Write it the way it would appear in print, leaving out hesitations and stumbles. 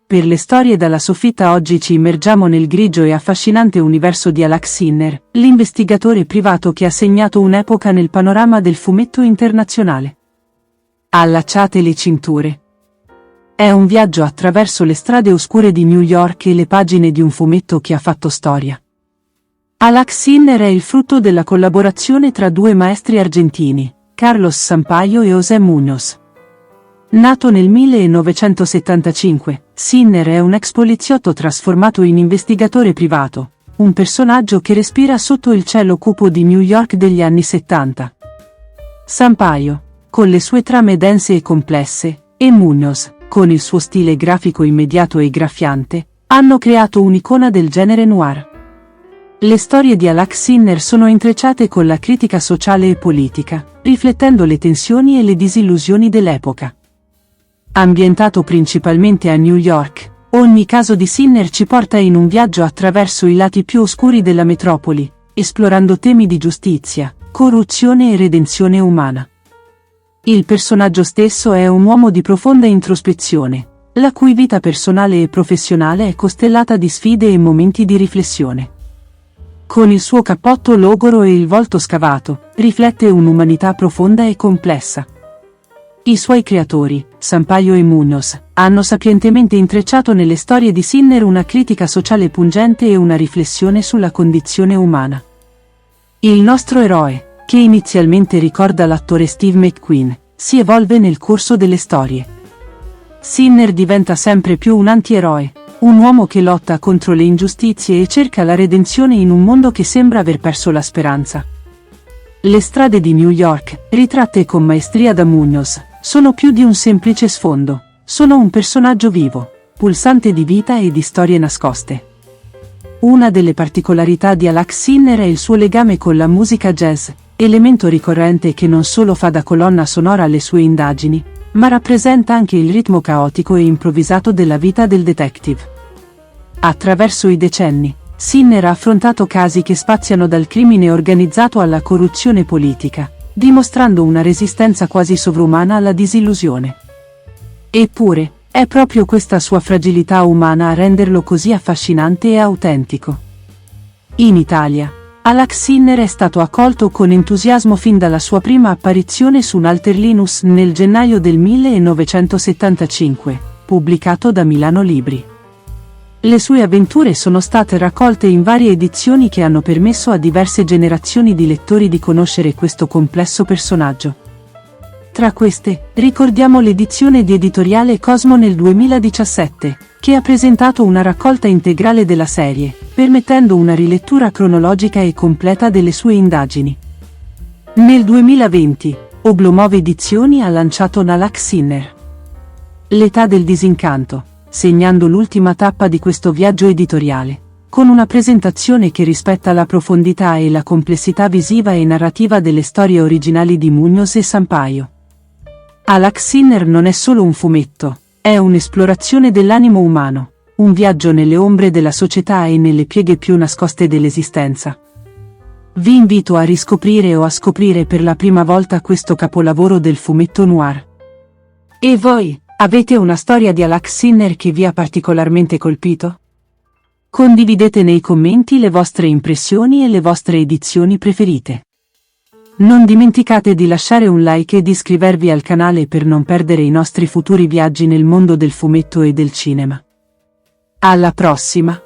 Per le storie dalla soffitta oggi ci immergiamo nel grigio e affascinante universo di Alak Sinner, l'investigatore privato che ha segnato un'epoca nel panorama del fumetto internazionale. Allacciate le cinture. È un viaggio attraverso le strade oscure di New York e le pagine di un fumetto che ha fatto storia. Alak Sinner è il frutto della collaborazione tra due maestri argentini, Carlos Sampaio e José Muñoz. Nato nel 1975, Sinner è un ex poliziotto trasformato in investigatore privato, un personaggio che respira sotto il cielo cupo di New York degli anni 70. Sampaio, con le sue trame dense e complesse, e Muñoz, con il suo stile grafico immediato e graffiante, hanno creato un'icona del genere noir. Le storie di Alak Sinner sono intrecciate con la critica sociale e politica, riflettendo le tensioni e le disillusioni dell'epoca. Ambientato principalmente a New York, ogni caso di Sinner ci porta in un viaggio attraverso i lati più oscuri della metropoli, esplorando temi di giustizia, corruzione e redenzione umana. Il personaggio stesso è un uomo di profonda introspezione, la cui vita personale e professionale è costellata di sfide e momenti di riflessione. Con il suo cappotto logoro e il volto scavato, riflette un'umanità profonda e complessa. I suoi creatori, Sampaio e Muñoz, hanno sapientemente intrecciato nelle storie di Sinner una critica sociale pungente e una riflessione sulla condizione umana. Il nostro eroe, che inizialmente ricorda l'attore Steve McQueen, si evolve nel corso delle storie. Sinner diventa sempre più un antieroe, un uomo che lotta contro le ingiustizie e cerca la redenzione in un mondo che sembra aver perso la speranza. Le strade di New York, ritratte con maestria da Muñoz, sono più di un semplice sfondo, sono un personaggio vivo, pulsante di vita e di storie nascoste. Una delle particolarità di Alak Sinner è il suo legame con la musica jazz, elemento ricorrente che non solo fa da colonna sonora alle sue indagini, ma rappresenta anche il ritmo caotico e improvvisato della vita del detective. Attraverso i decenni, Sinner ha affrontato casi che spaziano dal crimine organizzato alla corruzione politica, dimostrando una resistenza quasi sovrumana alla disillusione. Eppure, è proprio questa sua fragilità umana a renderlo così affascinante e autentico. In Italia, Alak Sinner è stato accolto con entusiasmo fin dalla sua prima apparizione su Alter Linus nel gennaio del 1975, pubblicato da Milano Libri. Le sue avventure sono state raccolte in varie edizioni che hanno permesso a diverse generazioni di lettori di conoscere questo complesso personaggio. Tra queste, ricordiamo l'edizione di Editoriale Cosmo nel 2017, che ha presentato una raccolta integrale della serie, permettendo una rilettura cronologica e completa delle sue indagini. Nel 2020, Oblomov Edizioni ha lanciato Alak Sinner. L'età del disincanto, segnando l'ultima tappa di questo viaggio editoriale, con una presentazione che rispetta la profondità e la complessità visiva e narrativa delle storie originali di Muñoz e Sampaio. Alak Sinner non è solo un fumetto, è un'esplorazione dell'animo umano, un viaggio nelle ombre della società e nelle pieghe più nascoste dell'esistenza. Vi invito a riscoprire o a scoprire per la prima volta questo capolavoro del fumetto noir. E voi, avete una storia di Alak Sinner che vi ha particolarmente colpito? Condividete nei commenti le vostre impressioni e le vostre edizioni preferite. Non dimenticate di lasciare un like e di iscrivervi al canale per non perdere i nostri futuri viaggi nel mondo del fumetto e del cinema. Alla prossima!